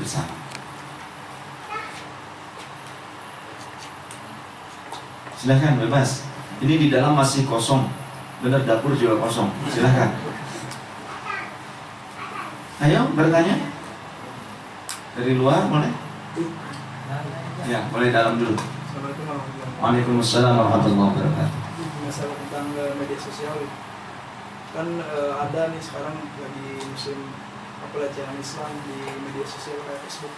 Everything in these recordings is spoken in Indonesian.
bersama. Silahkan bebas. Ini di dalam masih kosong. Benar, dapur juga kosong. Silahkan. Ayo bertanya. Dari luar boleh? Ya, boleh dalam dulu. Waalaikumsalam warahmatullahi wabarakatuh. Masalah tentang media sosial kan ada nih sekarang lagi musim pelecehan Islam di media sosial kayak Facebook.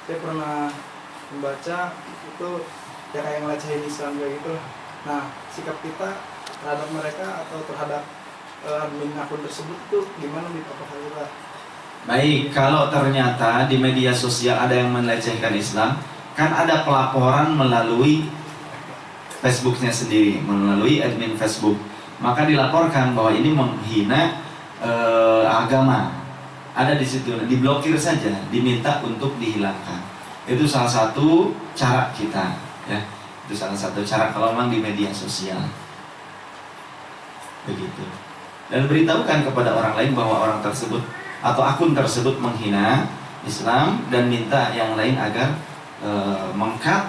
Saya pernah membaca itu ya kayak ngelecehin Islam kayak gitu. Nah, sikap kita terhadap mereka atau terhadap admin akun tersebut itu gimana nih Pak Khalifah? Baik, kalau ternyata di media sosial ada yang melecehkan Islam, kan ada pelaporan melalui Facebooknya sendiri, melalui admin Facebook. Maka dilaporkan bahwa ini menghina agama. Ada di situ, diblokir saja, diminta untuk dihilangkan. Itu salah satu cara kita, ya. Itu salah satu cara kalau memang di media sosial. Begitu. Dan beritahukan kepada orang lain bahwa orang tersebut atau akun tersebut menghina Islam dan minta yang lain agar meng-cut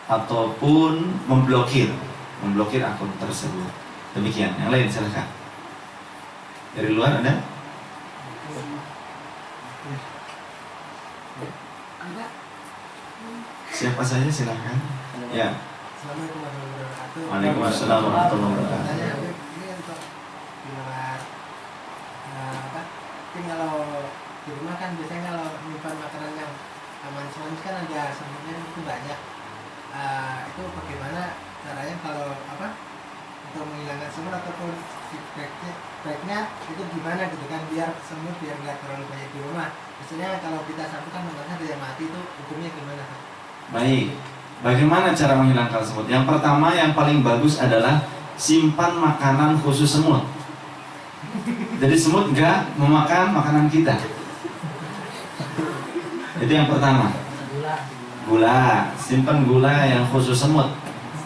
ataupun memblokir akun tersebut. Demikian. Yang lain silahkan. Dari luar ada? Siapa saja silahkan. Ya. Assalamualaikum warahmatullahi wabarakatuh. Waalaikumsalam warahmatullahi wabarakatuh. Ini untuk di luar mungkin kalau di rumah kan biasanya kalau menyimpan makanan yang aman semua kan ada semutnya itu banyak. Itu bagaimana caranya kalau untuk menghilangkan semut ataupun baiknya itu gimana gitu kan biar semut biar nggak terlalu banyak di rumah. Misalnya kalau kita satukan tempatnya ada yang mati itu hukumnya gimana Pak? Baik. Bagaimana cara menghilangkan semut? Yang pertama yang paling bagus adalah simpan makanan khusus semut. Jadi semut nggak memakan makanan kita. Itu yang pertama. Gula, simpan gula yang khusus semut.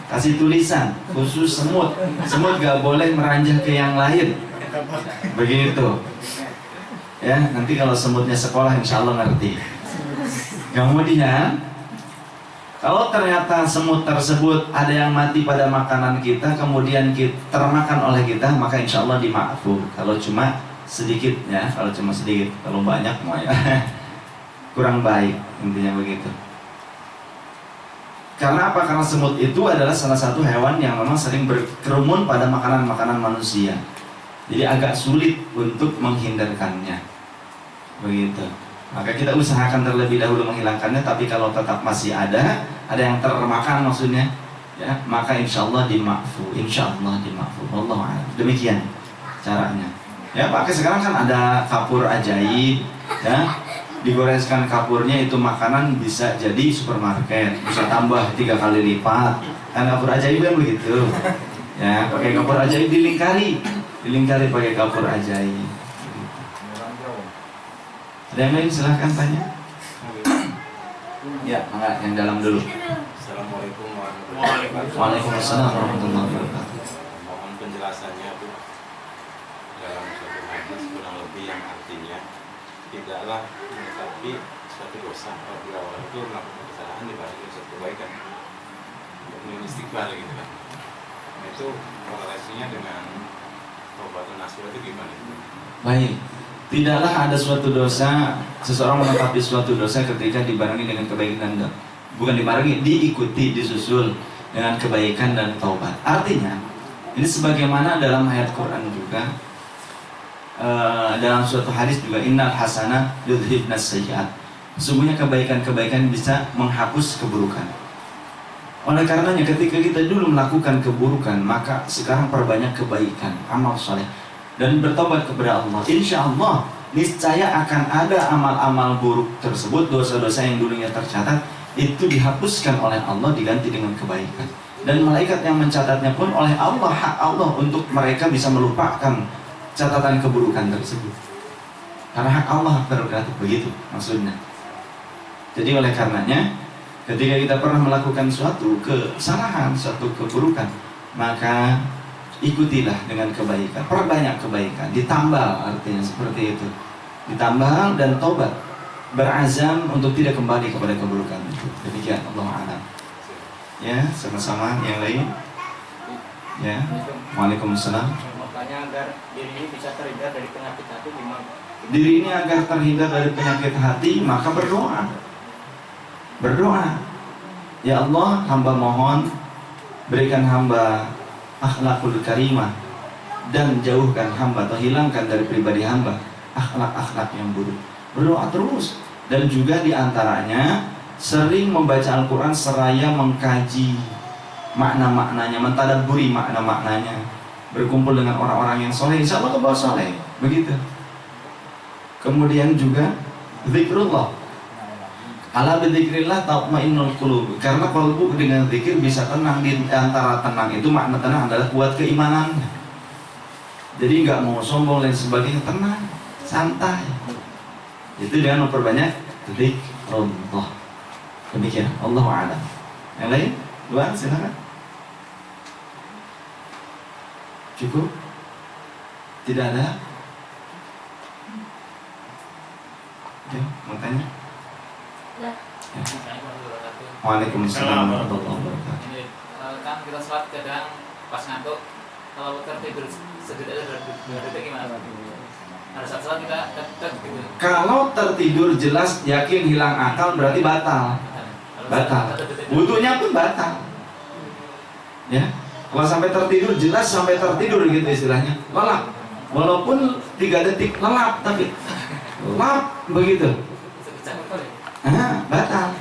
Kasih tulisan khusus semut. Semut nggak boleh meranjak ke yang lain. Begitu. Ya, nanti kalau semutnya sekolah insya Allah ngerti. Kemudian kalau ternyata semut tersebut ada yang mati pada makanan kita, kemudian termakan oleh kita, maka insya Allah dimaafkan. Kalau cuma sedikit ya, kalau cuma sedikit, kalau banyak ya kurang baik, intinya begitu. Karena apa? Karena semut itu adalah salah satu hewan yang memang sering berkerumun pada makanan-makanan manusia. Jadi agak sulit untuk menghindarkannya. Begitu. Maka kita usahakan terlebih dahulu menghilangkannya. Tapi kalau tetap masih ada yang termakan maksudnya, ya, maka insya Allah dimaafkan. Insya Allah dimaafkan. Wallahu a'lam. Demikian caranya. Ya, pakai sekarang kan ada kapur ajaib, ya. Digoreskan kapurnya itu makanan bisa jadi supermarket, bisa tambah 3 kali lipat. Kan kapur ajaib kan begitu. Ya, pakai kapur ajaib dilingkari pakai kapur ajaib. Ada yang lain silahkan tanya. Ya, enggak, yang dalam dulu. Assalamualaikum warahmatullahi wabarakatuh. Waalaikumsalam warahmatullahi wabarakatuh. Mohon penjelasannya Bu dalam suatu hadis kurang lebih yang artinya tidaklah menyikapi suatu dosa apabila orang itu melakukan kesalahan dibanding suatu kebaikan. Untuk istighfar gitu kan. Itu korelasinya dengan taubatun nasuh itu gimana? Baik. Tidaklah ada suatu dosa, seseorang menetapi suatu dosa ketika dibarengi dengan kebaikan dan bukan dibarengi, diikuti, disusul dengan kebaikan dan taubat. Artinya, ini sebagaimana dalam ayat Quran juga, dalam suatu hadis juga, innal hasanah yudhibnas sayyi'at. Sesungguhnya kebaikan-kebaikan bisa menghapus keburukan. Oleh karenanya ketika kita dulu melakukan keburukan, maka sekarang perbanyak kebaikan, amal soleh, dan bertobat kepada Allah. Insya Allah niscaya akan ada amal-amal buruk tersebut, dosa-dosa yang dulunya tercatat itu dihapuskan oleh Allah, diganti dengan kebaikan. Dan malaikat yang mencatatnya pun oleh Allah, hak Allah untuk mereka bisa melupakan catatan keburukan tersebut. Karena hak Allah, hak prerogatif, begitu maksudnya. Jadi oleh karenanya ketika kita pernah melakukan suatu kesalahan, suatu keburukan, maka ikutilah dengan kebaikan, perbanyak kebaikan, ditambal, artinya seperti itu, ditambal dan tobat. berazam untuk tidak kembali kepada keburukan itu. Demikian, Allah a'lam. Ya, sama-sama yang lain. Ya, Waalaikumsalam. Makanya agar diri ini bisa terhindar dari penyakit hati gimana? Diri ini agar terhindar dari penyakit hati, maka berdoa. Berdoa. Ya Allah, hamba mohon berikan hamba akhlakul karimah dan jauhkan hamba atau hilangkan dari pribadi hamba akhlak-akhlak yang buruk. Berdoa terus, dan juga diantaranya sering membaca Al-Quran seraya mengkaji makna-maknanya, mentadabburi makna-maknanya, berkumpul dengan orang-orang yang soleh, insya Allah kebawa soleh, begitu. Kemudian juga zikrullah. Ala bidzikrillah tatmainnul qulub. Karena kalbu dengan zikir bisa tenang. Di antara tenang itu, makna tenang adalah kuat keimanannya. Jadi nggak mau sombong dan sebagainya, tenang, santai. Itu dengan memperbanyak zikrullah. Demikian, Allahu a'lam. Yang lain? Dua, silakan. Cukup? Tidak ada? Oke, mau tanya? Ya. Waalaikumsalam warahmatullahi wabarakatuh. Ini kan kita sholat kadang pas ngantuk, kalau tertidur sedikit aja berarti gimana? Pada saat sholat kita tetap gitu. Kalau tertidur jelas yakin hilang akal berarti batal. Batal. Wudunya pun batal. Ya. Kalau sampai tertidur jelas sampai tertidur gitu istilahnya. Lelap. Walaupun 3 detik lelap tapi lelap begitu. Batal.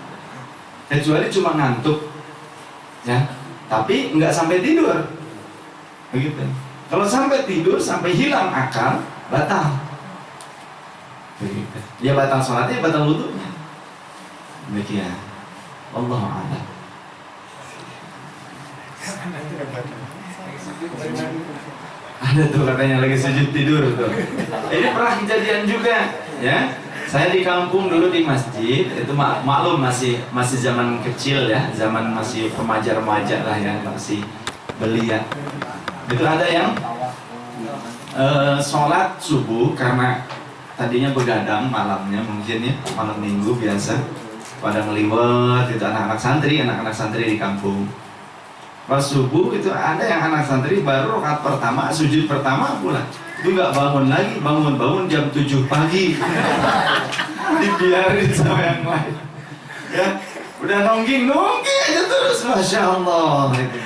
Kecuali cuma ngantuk. Ya. Tapi nggak sampai tidur. Begitu. Kalau sampai tidur sampai hilang akal batal. Begitu. Dia batal sholatnya, batal wudunya. Demikian. Allah a'lam. Ada tuh katanya lagi sujud tidur tuh. Ini pernah kejadian juga, ya. Saya di kampung dulu di masjid, itu maklum masih zaman kecil ya, zaman masih remaja lah ya, masih belia. Itu ada yang sholat subuh karena tadinya begadang malamnya mungkin ya, malam minggu biasa pada ngeliwet itu anak-anak santri di kampung. Pas subuh itu ada yang anak santri baru rakaat pertama, sujud pertama pula. Itu nggak bangun lagi, bangun jam 7 pagi. Dibiarin sama yang lain. Ya, udah nongging aja terus, masya Allah. Gitu.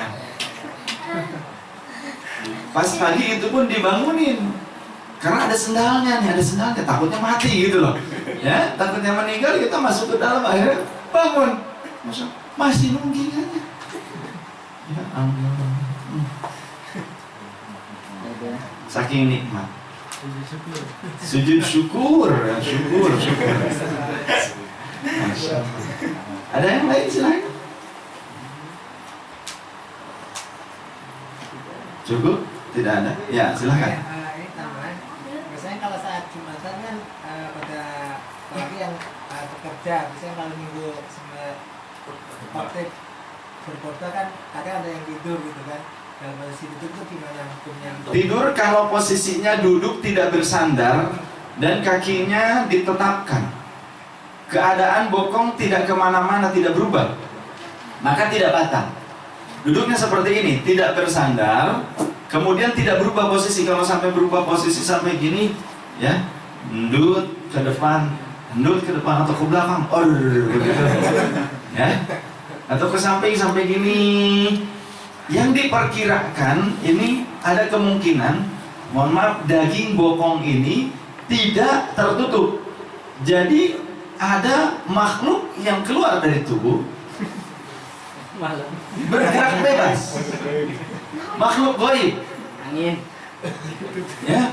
Pas pagi itu pun dibangunin. Karena ada sendalnya, takutnya mati gitu loh. Ya, takutnya meninggal, kita masuk ke dalam, akhirnya bangun. Masih nungging aja. Ya Allah. Saking nikmat. Sujud syukur. Masya Allah. Ada yang lain silakan. Cukup? Tidak ada? Ya silakan. Biasanya kalau saat Jumatan kan pada apalagi yang bekerja, biasanya kalau minggu praktik berkota kan kadang ada yang tidur gitu kan. Dalam posisi duduk itu gimana hukumnya? Tidur kalau posisinya duduk tidak bersandar dan kakinya ditetapkan, keadaan bokong tidak kemana-mana, tidak berubah, maka tidak batal. Duduknya seperti ini, tidak bersandar, kemudian tidak berubah posisi. Kalau sampai berubah posisi sampai gini, ya, ndut ke depan atau ke belakang, begitu, ya, atau ke samping sampai gini. Yang diperkirakan ini ada kemungkinan, mohon maaf, daging bokong ini tidak tertutup. Jadi ada makhluk yang keluar dari tubuh bergerak bebas, makhluk gaib, Angin. ya,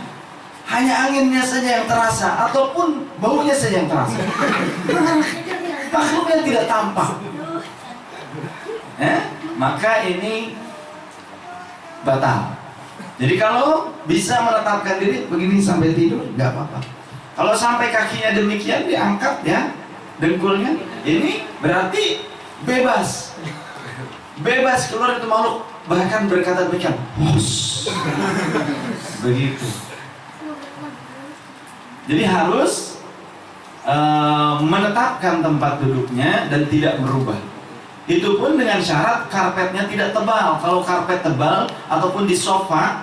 hanya anginnya saja yang terasa ataupun baunya saja yang terasa. Makhluknya tidak tampak, maka ini batal. Jadi kalau bisa menetapkan diri begini sampai tidur, nggak apa-apa. Kalau sampai kakinya demikian diangkat ya, dengkulnya, ini berarti bebas keluar itu makhluk, bahkan berkata demikian, begitu. Jadi harus menetapkan tempat duduknya dan tidak berubah. Itu pun dengan syarat karpetnya tidak tebal. Kalau karpet tebal ataupun di sofa,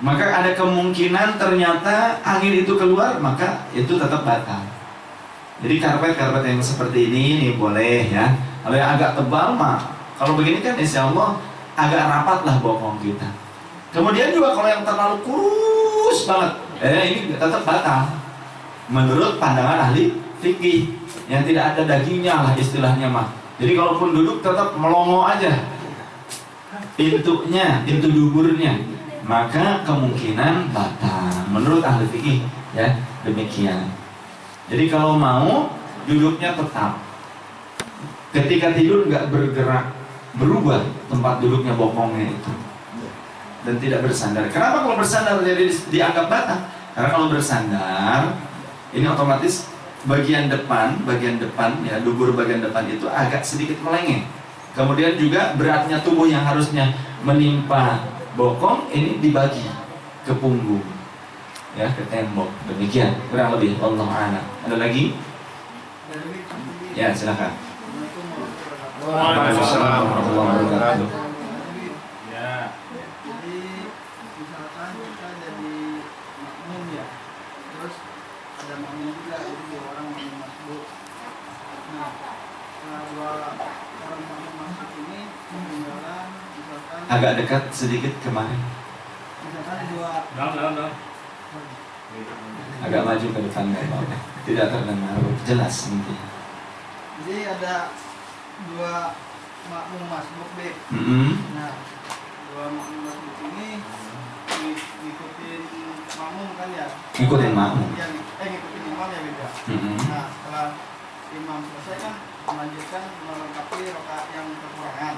maka ada kemungkinan ternyata angin itu keluar, maka itu tetap batal. Jadi karpet-karpet yang seperti ini boleh ya. Kalau yang agak tebal mah, kalau begini kan insya Allah agak rapat lah bokong kita. Kemudian juga kalau yang terlalu kurus banget, ini tetap batal. Menurut pandangan ahli fikih yang tidak ada dagingnya lah istilahnya mah. Jadi kalaupun duduk tetap melongo aja pintunya, pintu duburnya, maka kemungkinan batal. Menurut ahli fikih ya demikian. Jadi kalau mau duduknya tetap. Ketika tidur nggak bergerak, berubah tempat duduknya bokongnya itu dan tidak bersandar. Kenapa kalau bersandar jadi dianggap batal? Karena kalau bersandar ini otomatis bagian depan ya, dubur bagian depan itu agak sedikit melengeh. Kemudian juga beratnya tubuh yang harusnya menimpa bokong ini dibagi ke punggung ya, ke tembok. Demikian kurang lebih. Allah a'lam. Ada lagi? Ya silakan. Waalaikumsalam warahmatullahi wabarakatuh. Ya. Jadi misalkan kita jadi makmum ya, terus ada makmum juga, jadi dua orang makmum masuk. Nah, dua orang makmum masuk ini ketinggalan misalkan. Agak dekat sedikit kemarin. Misalkan dua. Agak maju ke depan nggak apa-apa. Tidak terdengar jelas nanti. Jadi ada dua makmum masbuk B. Nah, dua makmum masbuk ini ngikutin makmum kan ya? Ngikutin makmum. Ya, ngikutin imam ya beda. Nah, setelah imam selesai kan melanjutkan melengkapi rakaat yang kekurangan.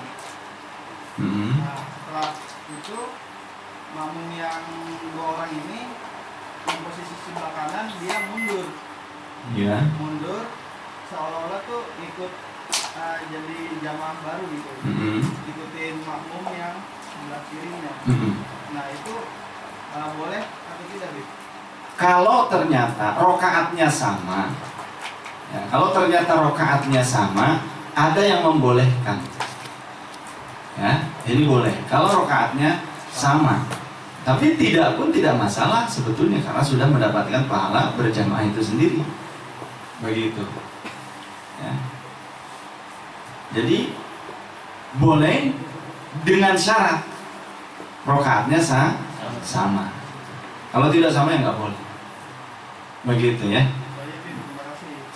Nah, setelah itu makmum yang dua orang ini yang posisi sebelah kanan dia mundur. Ya. Mundur seolah-olah tuh ikut jadi jamaah baru gitu. Ikutin makmum yang sebelah kirinya. Nah, itu boleh atau tidak, Bib? Kalau ternyata rokaatnya sama, ya, kalau ternyata rokaatnya sama, ada yang membolehkan. Ya, ini boleh. Kalau rokaatnya sama, tapi tidak pun tidak masalah sebetulnya karena sudah mendapatkan pahala berjamaah itu sendiri. Begitu. Ya. Jadi boleh dengan syarat rokaatnya sama. Kalau tidak sama ya nggak boleh. Begitu ya.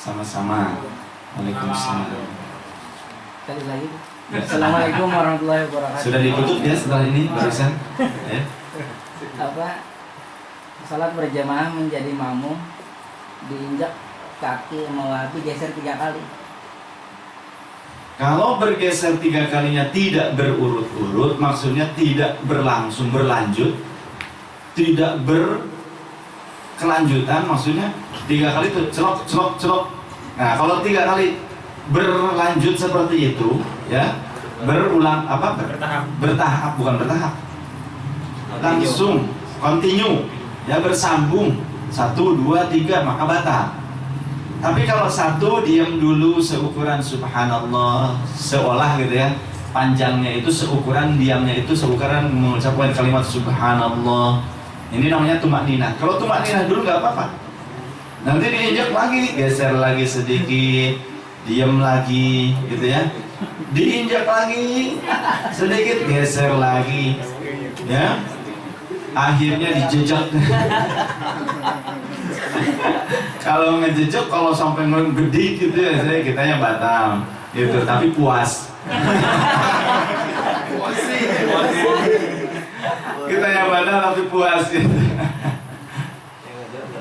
Sama-sama. Waalaikumsalam. Sekali lagi. Ya. Assalamualaikum warahmatullahi wabarakatuh. Sudah ditutup ya setelah ini barusan. Ya. Salat berjamaah menjadi makmum diinjak kaki Nabi geser 3 kali. Kalau bergeser 3 kalinya tidak berurut-urut, maksudnya tidak berlanjut, tidak berkelanjutan, maksudnya 3 kali itu celok. Nah, kalau 3 kali berlanjut seperti itu, ya, berulang bertahap, bukan bertahap, langsung, continue, ya bersambung, 1, 2, 3 maka batal. Tapi kalau 1 diam dulu seukuran subhanallah, seolah gitu ya, panjangnya itu seukuran, diamnya itu seukuran mengucapkan kalimat subhanallah. Ini namanya tumak ninah. Kalau tumak ninah dulu nggak apa-apa. Nanti diinjak lagi, geser lagi sedikit, diam lagi, gitu ya. Diinjak lagi, sedikit, geser lagi, ya. Akhirnya dijejak. Kalau ngejejak, kalau sampai ngegede gitu ya, kitanya batal, gitu. Tapi puas. Kitanya batal tapi puas, gitu.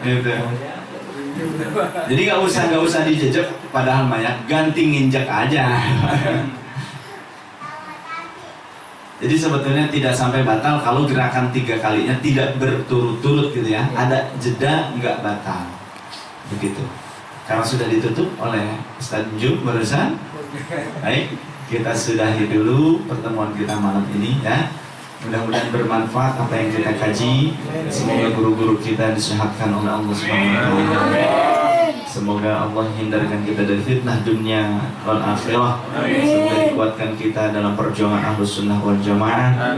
Gitu. Jadi nggak usah dijejak, padahal banyak, ganti nginjek aja. Jadi sebetulnya tidak sampai batal kalau gerakan 3 kalinya tidak berturut-turut gitu ya. Ada jeda nggak batal. Begitu. Karena sudah ditutup oleh Ustaz Ju barusan. Baik, kita sudahi dulu pertemuan kita malam ini ya. Mudah-mudahan bermanfaat apa yang kita kaji. Semoga guru-guru kita disehatkan oleh Allah Subhanahu wa taala. Semoga Allah hindarkan kita dari fitnah dunia wal akhirah. Semoga dikuatkan kita dalam perjuangan Ahlus Sunnah wal Jamaah.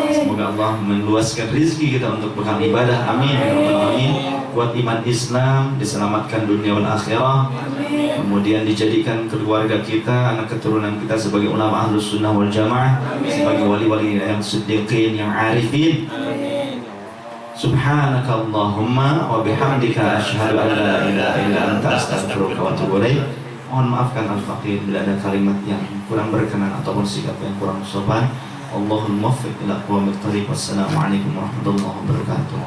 Semoga Allah meluaskan rizki kita untuk bekal ibadah. Amin ya rabbal alamin. Kuat iman Islam, diselamatkan dunia wal akhirah. Kemudian dijadikan keluarga kita, anak keturunan kita sebagai ulama Ahlus Sunnah wal Jamaah, sebagai wali-wali yang siddiqin, yang arifin. Subhanakallahumma wa bihamdika asyhadu an la ilaha illa anta astaghfiruka wa atubu ilaik. Mohon maafkan al-faqir bila ada kalimat yang kurang berkenan ataupun sikap yang kurang sopan. Allahul muwaffiq ila aqwamit thoriq. Wassalamualaikum warahmatullahi wabarakatuh.